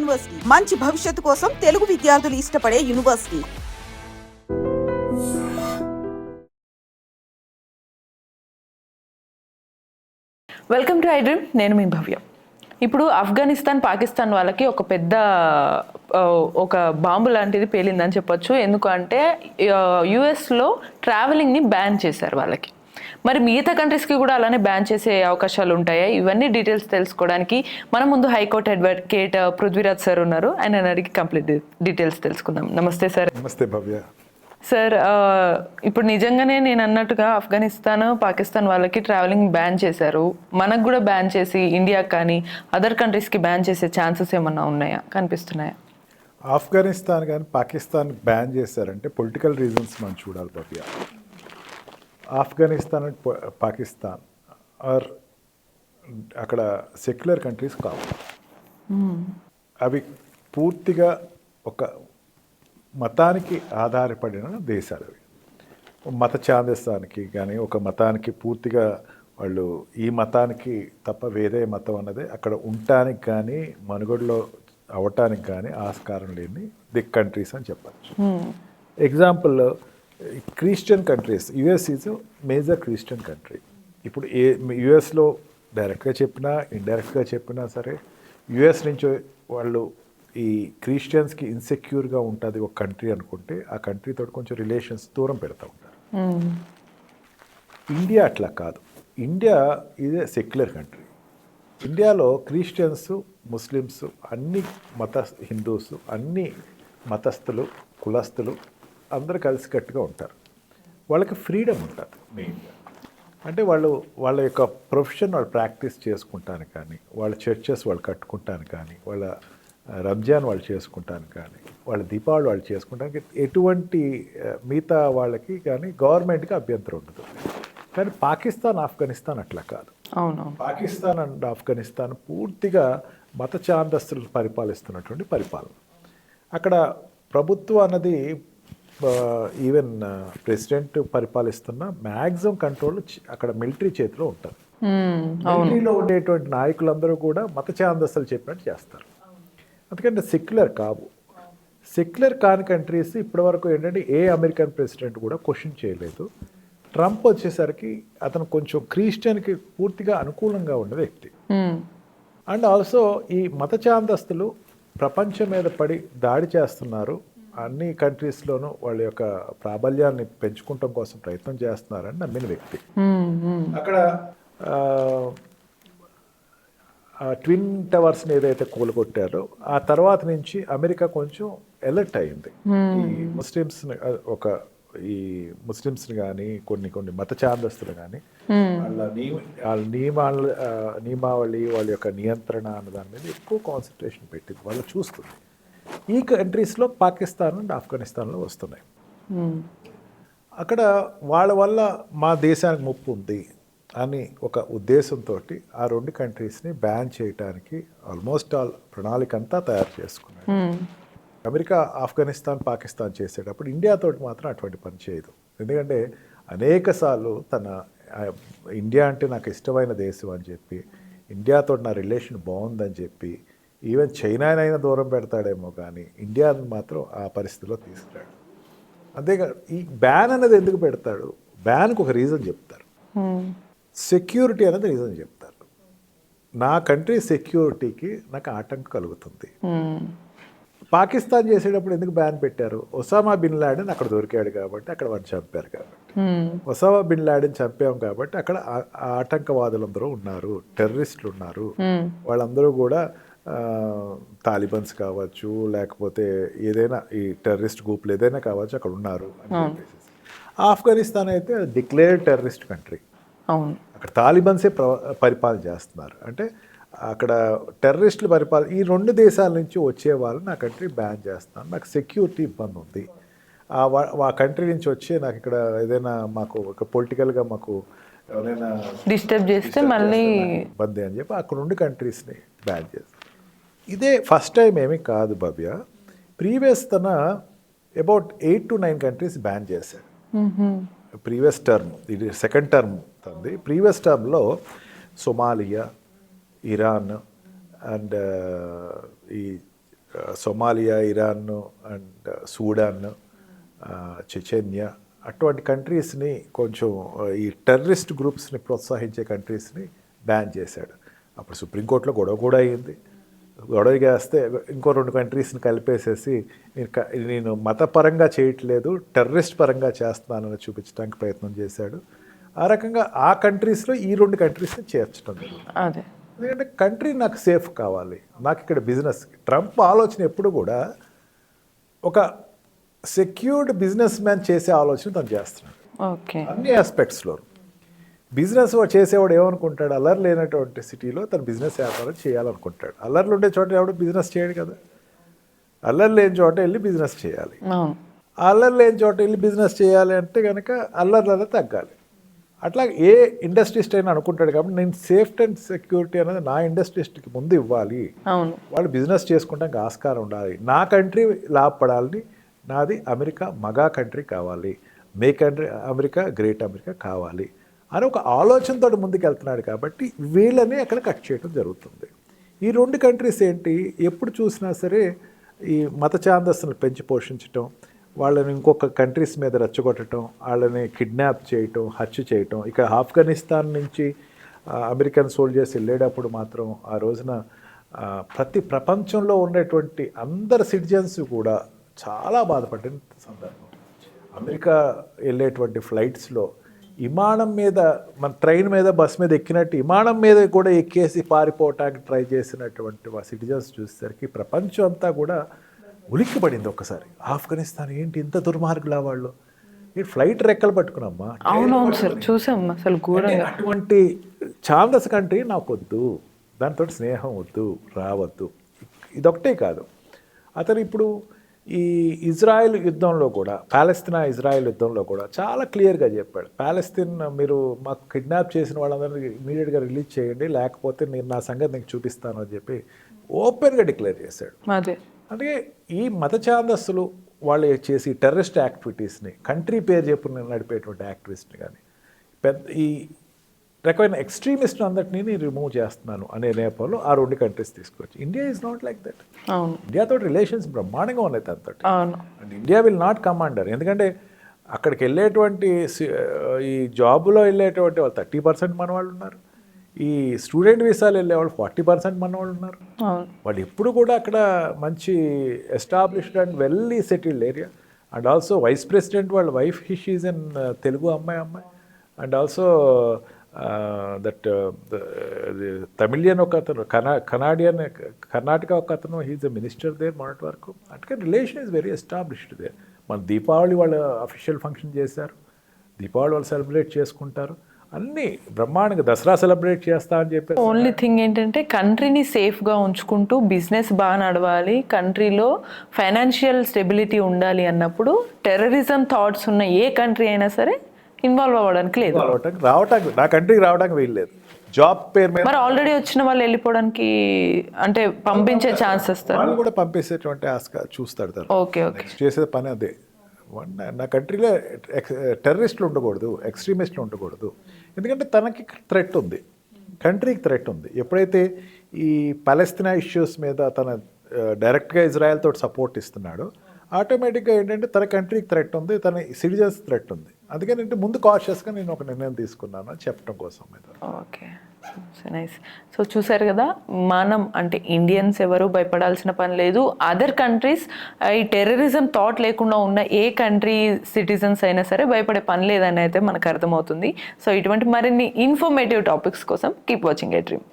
University, మంచి భవిష్యత్తు కోసం తెలుగు విద్యార్థులు ఇష్టపడే university. Welcome to I dream. నేను మీ భవ్య. ఇప్పుడు ఆఫ్ఘనిస్తాన్, పాకిస్తాన్ వాళ్ళకి ఒక పెద్ద ఒక బాంబు లాంటిది పేలిందని చెప్పొచ్చు. ఎందుకంటే యుఎస్లో ట్రావెలింగ్ని బ్యాన్ చేశారు వాళ్ళకి. మరి మిగతా కంట్రీస్కి కూడా అలానే బ్యాన్ చేసే అవకాశాలు ఉంటాయా? ఇవన్నీ డీటెయిల్స్ తెలుసుకోవడానికి మన ముందు హైకోర్టు అడ్వకేట్ పృథ్వీరాజ్ సార్ ఉన్నారు. ఆయన అడిగి కంప్లీట్ డీటెయిల్స్ తెలుసుకుందాం. నమస్తే సార్. నమస్తే భవ్య. సార్, ఇప్పుడు నిజంగానే నేను అన్నట్టుగా ఆఫ్ఘనిస్తాన్, పాకిస్తాన్ వాళ్ళకి ట్రావెలింగ్ బ్యాన్ చేశారు. మనకు కూడా బ్యాన్ చేసి ఇండియాకి కానీ అదర్ కంట్రీస్కి బ్యాన్ చేసే ఛాన్సెస్ ఏమన్నా ఉన్నాయా, కనిపిస్తున్నాయా? ఆఫ్ఘనిస్తాన్ కానీ పాకిస్తాన్ బ్యాన్ చేశారంటే పొలిటికల్ రీజన్స్ మనం చూడాలి భవ్య. ఆఫ్ఘనిస్తాన్ అండ్ పాకిస్తాన్ ఆర్ అక్కడ సెక్యులర్ కంట్రీస్ కావు. అవి పూర్తిగా ఒక మతానికి ఆధారపడిన దేశాలు. అవి మత ఛాందస్తానికి కానీ ఒక మతానికి పూర్తిగా వాళ్ళు ఈ మతానికి తప్ప వేరే మతం అన్నది అక్కడ ఉండటానికి కానీ మనుగడలో అవ్వటానికి కానీ ఆస్కారం లేని కంట్రీస్ అని చెప్పచ్చు. Example Christian countries. US is major Christian country. ఇప్పుడు యుఎస్లో డైరెక్ట్గా చెప్పినా ఇండైరెక్ట్గా చెప్పినా సరే యుఎస్ నుంచి వాళ్ళు ఈ క్రిస్టియన్స్కి ఇన్సెక్యూర్గా ఉంటుంది ఒక కంట్రీ అనుకుంటే ఆ కంట్రీతో కొంచెం రిలేషన్స్ దూరం పెడతా ఉంటారు. ఇండియా అట్లా కాదు. ఇండియా ఇదే సెక్యులర్ కంట్రీ. ఇండియాలో క్రిస్టియన్స్, ముస్లిమ్స్, అన్ని హిందూస్, అన్ని మతస్థులు, కులస్తులు అందరూ కలిసికట్టుగా ఉంటారు. వాళ్ళకి ఫ్రీడమ్ ఉంటుంది మెయిన్గా. అంటే వాళ్ళ యొక్క ప్రొఫెషన్ వాళ్ళు ప్రాక్టీస్ చేసుకుంటానికి కానీ, వాళ్ళ చర్చెస్ వాళ్ళు కట్టుకుంటానికి కానీ, వాళ్ళ రంజాన్ వాళ్ళు చేసుకుంటానికి కానీ, వాళ్ళ దీపావళి వాళ్ళు చేసుకుంటానికి ఎటువంటి మిగతా వాళ్ళకి కానీ గవర్నమెంట్కి అభ్యంతరం ఉండదు. కానీ పాకిస్తాన్, ఆఫ్ఘనిస్తాన్ అట్లా కాదు. అవును. పాకిస్తాన్ అండ్ ఆఫ్ఘనిస్తాన్ పూర్తిగా మత ఛాందస్తులు పరిపాలిస్తున్నటువంటి పరిపాలన. అక్కడ ప్రభుత్వం అన్నది ఈవెన్ ప్రెసిడెంట్ పరిపాలిస్తున్న మ్యాక్సిమం కంట్రోల్ అక్కడ మిలిటరీ చేతిలో ఉంటుంది. మిలిటరీలో ఉండేటువంటి నాయకులందరూ కూడా మత ఛాందస్తులు చెప్పినట్టు చేస్తారు. అందుకంటే సెక్యులర్ కావు. సెక్యులర్ కాని కంట్రీస్ ఇప్పటివరకు ఏంటంటే ఏ అమెరికన్ ప్రెసిడెంట్ కూడా క్వశ్చన్ చేయలేదు. ట్రంప్ వచ్చేసరికి అతను కొంచెం క్రిస్టియన్కి పూర్తిగా అనుకూలంగా ఉన్న వ్యక్తి. అండ్ ఆల్సో ఈ మత ఛాందస్తులు ప్రపంచం మీద పడి దాడి చేస్తున్నారు. అన్ని కంట్రీస్లోనూ వాళ్ళ యొక్క ప్రాబల్యాన్ని పెంచుకోవటం కోసం ప్రయత్నం చేస్తున్నారని నమ్మిన వ్యక్తి. అక్కడ ట్విన్ టవర్స్ని ఏదైతే కూలగొట్టారో ఆ తర్వాత నుంచి అమెరికా కొంచెం అలర్ట్ అయింది. ఈ ముస్లిమ్స్ని కానీ కొన్ని మత ఛాందస్తులు కానీ వాళ్ళ నియమావళి, వాళ్ళ యొక్క నియంత్రణ అన్న దాని మీద ఎక్కువ కాన్సన్ట్రేషన్ పెట్టింది. వాళ్ళు చూస్తుంది. ఈ కంట్రీస్లో పాకిస్తాన్ అండ్ ఆఫ్ఘనిస్తాన్లో వస్తున్నాయి. అక్కడ వాళ్ళ వల్ల మా దేశానికి ముప్పు ఉంది అని ఒక ఉద్దేశంతో ఆ రెండు కంట్రీస్ని బ్యాన్ చేయడానికి ఆల్మోస్ట్ ఆల్ ప్రణాళిక అంతా తయారు చేసుకున్నాడు. అమెరికా ఆఫ్ఘనిస్తాన్, పాకిస్తాన్ చేసేటప్పుడు ఇండియాతో మాత్రం అటువంటి పని చేయదు. ఎందుకంటే అనేక సార్లు ఇండియా అంటే నాకు ఇష్టమైన దేశం అని చెప్పి, ఇండియాతో నా రిలేషన్ బాగుందని చెప్పి, ఈవెన్ చైనానైనా దూరం పెడతాడేమో కానీ ఇండియాని మాత్రం ఆ పరిస్థితిలో తీసుకురాడు. అంతేకాదు ఈ బ్యాన్ అనేది ఎందుకు పెడతాడు? బ్యాన్కి ఒక రీజన్ చెప్తారు. సెక్యూరిటీ అనేది రీజన్ చెప్తారు. నా కంట్రీ సెక్యూరిటీకి నాకు ఆటంకం కలుగుతుంది. పాకిస్తాన్ చేసేటప్పుడు ఎందుకు బ్యాన్ పెట్టారు? ఒసామా బిన్ లాడెన్ అక్కడ దొరికాడు కాబట్టి, అక్కడ వాడిని చంపారు కాబట్టి. ఒసామా బిన్ లాడెన్ చంపాం కాబట్టి అక్కడ ఆటంకవాదులందరూ ఉన్నారు, టెర్రరిస్టులు ఉన్నారు. వాళ్ళందరూ కూడా తాలిబన్స్ కావచ్చు, లేకపోతే ఏదైనా ఈ టెర్రరిస్ట్ గ్రూపులు ఏదైనా కావచ్చు, అక్కడ ఉన్నారు అని చెప్పేసి. ఆఫ్ఘనిస్తాన్ అయితే డిక్లేర్డ్ టెర్రరిస్ట్ కంట్రీ. అక్కడ తాలిబన్సే పరిపాలన చేస్తున్నారు. అంటే అక్కడ టెర్రరిస్టులు ఈ రెండు దేశాల నుంచి వచ్చే వాళ్ళు నా కంట్రీ బ్యాన్ చేస్తున్నాను, నాకు సెక్యూరిటీ ఇబ్బంది ఉంది, ఆ కంట్రీ నుంచి వచ్చి నాకు ఇక్కడ ఏదైనా మాకు ఒక పొలిటికల్గా మాకు ఎవరైనా డిస్టర్బ్ చేస్తే మళ్ళీ ఇబ్బంది అని చెప్పి అక్కడ రెండు కంట్రీస్ని బ్యాన్ చేస్తారు. ఇదే ఫస్ట్ టైం ఏమీ కాదు Bhavya. Previous about 8 to 9 countries బ్యాన్ చేశారు. ప్రీవియస్ టర్మ్, ఇది సెకండ్ టర్మ్ ఉంది. ప్రీవియస్ టర్మ్లో సొమాలియా, ఇరాన్ అండ్ ఈ Somalia, Iran and Sudan, Chechnya అటువంటి కంట్రీస్ని కొంచెం ఈ టెర్రరిస్ట్ గ్రూప్స్ని ప్రోత్సహించే కంట్రీస్ని బ్యాన్ చేశాడు. అప్పుడు సుప్రీంకోర్టులో గొడవ కూడా అయ్యింది. గొడవ చేస్తే ఇంకో 2 కంట్రీస్ని కలిపేసేసి నేను మతపరంగా చేయట్లేదు, టెర్రరిస్ట్ పరంగా చేస్తున్నానని చూపించడానికి ప్రయత్నం చేశాడు. ఆ రకంగా ఆ కంట్రీస్లో ఈ 2 కంట్రీస్ని చేర్చడం అదే. ఎందుకంటే కంట్రీ నాకు సేఫ్ కావాలి, నాకు ఇక్కడ బిజినెస్. ట్రంప్ ఆలోచన ఎప్పుడు కూడా ఒక సెక్యూర్డ్ బిజినెస్ మ్యాన్ చేసే ఆలోచన తను చేస్తున్నాడు ఓకే. అన్ని ఆస్పెక్ట్స్లో. బిజినెస్ చేసేవాడు ఏమనుకుంటాడు, అల్లరి లేనటువంటి సిటీలో తను బిజినెస్ వ్యాపారం చేయాలనుకుంటాడు. అల్లర్లు ఉండే చోట ఎవడు బిజినెస్ చేయడు కదా. అల్లరి లేని చోట వెళ్ళి బిజినెస్ చేయాలి. అల్లరి లేని చోట వెళ్ళి బిజినెస్ చేయాలి అంటే కనుక అల్లర్లలో తగ్గాలి. అట్లా ఏ ఇండస్ట్రిస్ట్ అయినా అనుకుంటాడు. కాబట్టి నేను సేఫ్టీ అండ్ సెక్యూరిటీ అనేది నా ఇండస్ట్రిస్ట్కి ముందు ఇవ్వాలి, వాళ్ళు బిజినెస్ చేసుకుంటానికి ఆస్కారం ఉండాలి, నా కంట్రీ లాభపడాలని, నాది అమెరికా మగా కంట్రీ కావాలి, మేక్ అమెరికా గ్రేట్ అమెరికా కావాలి అని ఒక ఆలోచనతో ముందుకు వెళ్తున్నాడు. కాబట్టి వీళ్ళని అక్కడ కట్ చేయడం జరుగుతుంది. ఈ 2 కంట్రీస్ ఏంటి, ఎప్పుడు చూసినా సరే ఈ మత ఛాందస్సులను పెంచి పోషించటం, వాళ్ళని ఇంకొక కంట్రీస్ మీద రెచ్చగొట్టడం, వాళ్ళని కిడ్నాప్ చేయటం, హత్య చేయటం. ఇక ఆఫ్ఘనిస్తాన్ నుంచి అమెరికన్ సోల్జర్స్ వెళ్ళేటప్పుడు మాత్రం ఆ రోజున ప్రతి ప్రపంచంలో ఉన్నటువంటి అందరు సిటిజన్స్ కూడా చాలా బాధపడిన సందర్భం. అమెరికా వెళ్ళేటువంటి ఫ్లైట్స్లో విమానం మీద, మన ట్రైన్ మీద, బస్ మీద ఎక్కినట్టు విమానం మీద కూడా ఎక్కేసి పారిపోవటానికి ట్రై చేసినటువంటి సిటిజన్స్ చూసేసరికి ప్రపంచం అంతా కూడా ఉలిక్కి పడింది ఒక్కసారి. ఆఫ్ఘనిస్తాన్ ఏంటి ఇంత దుర్మార్గులా వాళ్ళు, ఈ ఫ్లైట్ రెక్కలు పట్టుకున్నమ్మా. అవునవును సార్, చూసాం అసలు ఘోరంగా. అటువంటి ఛాందస్ కంట్రీ నాకు వద్దు, దాంతో స్నేహం వద్దు, రావద్దు. ఇదొకటే కాదు, అతను ఇప్పుడు ఈ ఇజ్రాయెల్ యుద్ధంలో కూడా, పాలస్తీనా ఇజ్రాయెల్ యుద్ధంలో కూడా చాలా క్లియర్గా చెప్పాడు, పాలస్తీన్ మీరు మాకు కిడ్నాప్ చేసిన వాళ్ళందరినీ ఇమీడియట్గా రిలీజ్ చేయండి, లేకపోతే నేను నా సంగతి నీకు చూపిస్తాను అని చెప్పి ఓపెన్గా డిక్లేర్ చేశాడు. అంటే ఈ మత ఛాందస్సులు వాళ్ళు చేసి టెర్రరిస్ట్ యాక్టివిటీస్ని, కంట్రీ పేరు చెప్పు నడిపేటువంటి యాక్టివిస్ట్ని కానీ, పెద్ద ఈ రకమైన ఎక్స్ట్రీమిస్ట్ అందరినీ నేను రిమూవ్ చేస్తున్నాను అనే నేపథ్యంలో ఆ 2 కంట్రీస్ తీసుకొచ్చి. India is not like that. ఇండియాతో రిలేషన్స్ బ్రహ్మాండంగా ఉన్నాయి తనతో. And India will not come under. ఎందుకంటే అక్కడికి వెళ్ళేటువంటి ఈ జాబులో వెళ్ళేటువంటి వాళ్ళు 30% మన వాళ్ళు ఉన్నారు, ఈ స్టూడెంట్ వీసాలు వెళ్ళేవాళ్ళు 40% మన వాళ్ళు ఉన్నారు. వాళ్ళు ఎప్పుడు కూడా అక్కడ మంచి established and welly settled area. And also vice president వాళ్ళ వైఫ్ షీజ్ అన్ తెలుగు అమ్మాయి. అండ్ ఆల్సో దట్ తమిళియన్ ఒక అతను, కర్ణాటక ఒక అతను, హీజ్ ఎ మినిస్టర్ దేర్ మొన్నటి వరకు. అంటే relation is very established there. మన దీపావళి వాళ్ళు అఫీషియల్ ఫంక్షన్ చేశారు, దీపావళి వాళ్ళు సెలబ్రేట్ చేసుకుంటారు, అన్నీ బ్రహ్మాండంగా. దసరా సెలబ్రేట్ చేస్తా అని చెప్పి. ఓన్లీ థింగ్ ఏంటంటే కంట్రీని సేఫ్గా ఉంచుకుంటూ బిజినెస్ బాగా నడవాలి, కంట్రీలో ఫైనాన్షియల్ స్టెబిలిటీ ఉండాలి అన్నప్పుడు టెర్రరిజం థాట్స్ ఉన్న ఏ కంట్రీ అయినా సరే ఇన్వాల్వ్ అవ్వడానికి లేదు, రావటానికి, నా కంట్రీకి రావడానికి వీల్లేదు. జాబ్ పేరు మీద మరి ఆల్రెడీ వచ్చిన వాళ్ళు వెళ్ళిపోవడానికి అంటే పంపించే ఛాన్సెస్ వాళ్ళు కూడా పంపించేటువంటి చూస్తాడు తను. ఓకే చేసే పని అదే. నా కంట్రీలో టెర్రరిస్టులు ఉండకూడదు, ఎక్స్ట్రీమిస్టులు ఉండకూడదు. ఎందుకంటే తనకి థ్రెట్ ఉంది, కంట్రీకి థ్రెట్ ఉంది. ఎప్పుడైతే ఈ పాలస్తీనా ఇష్యూస్ మీద తన డైరెక్ట్గా ఇజ్రాయెల్ తోటి సపోర్ట్ ఇస్తున్నాడో ఆటోమేటిక్గా ఏంటంటే తన కంట్రీకి థ్రెట్ ఉంది, తన సిటిజన్స్ థ్రెట్ ఉంది. అందుకని అంటే ముందు కాషియస్గా నేను ఒక నిర్ణయం తీసుకున్నాను అని చెప్పడం కోసం. Okay, nice. సో చూసారు కదా, మనం అంటే ఇండియన్స్ ఎవరు భయపడాల్సిన పని లేదు. అదర్ కంట్రీస్ ఈ టెర్రరిజం థాట్ లేకుండా ఉన్న ఏ కంట్రీ సిటిజన్స్ అయినా సరే భయపడే పని లేదని అయితే మనకు అర్థమవుతుంది. సో ఇటువంటి మరిన్ని ఇన్ఫర్మేటివ్ టాపిక్స్ కోసం కీప్ వాచింగ్ ఏ డ్రీమ్.